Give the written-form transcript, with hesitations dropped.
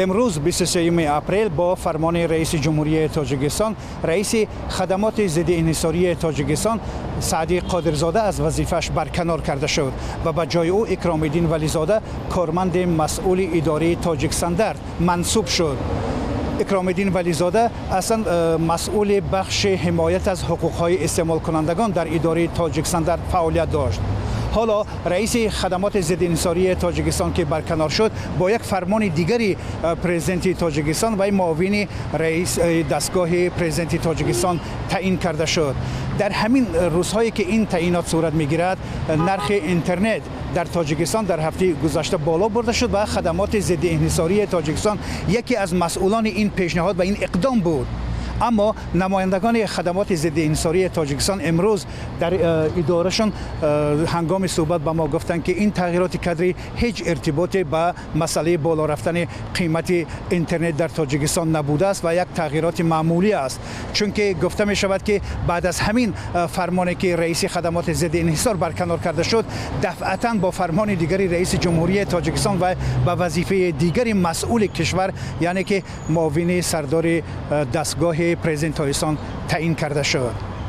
امروز 23 اپریل با فرمان رئیس جمهوری تاجیکستان رئیس خدمات ضد انحصاری تاجیکستان سعدی قادرزاده از وظیفه‌اش برکنار کرده شد و به جای او اکرام الدین ولیزاده کارمند مسئول اداره تاجیکستاندرد منصوب شد. اکرام الدین ولیزاده اصلا مسئول بخش حمایت از حقوق‌های استعمال کنندگان در اداره تاجیکستاندرد فعالیت داشت. حالا رئیس خدمات ضد انحصاری تاجیکستان که برکنار شد با یک فرمان دیگری پرزیدنت تاجیکستان و معاون رئیس دستگاه پرزیدنت تاجیکستان تعیین کرده شد. در همین روزهایی که این تعیینات صورت میگیرد نرخ اینترنت در تاجیکستان در هفته گذشته بالا برده شد و خدمات ضد انحصاری تاجیکستان یکی از مسئولان این پیشنهاد و این اقدام بود. اما نمایندگان خدمات ضد انحصاری تاجیکستان امروز در ادارهشان هنگام صحبت به ما گفتند که این تغییرات کدری هیچ ارتباطی به مسئله بالا رفتن قیمت اینترنت در تاجیکستان نبوده است و یک تغییرات معمولی است، چون که گفته می شود که بعد از همین فرمانی که رئیس خدمات ضد انحصار برکنار کرده شد دفعتاً با فرمان دیگری رئیس جمهوری تاجیکستان و به وظیفه دیگری مسئول کشور یعنی که معاون سردار دستگاه پرزیدنت تاجیکستان تعیین کرده شد.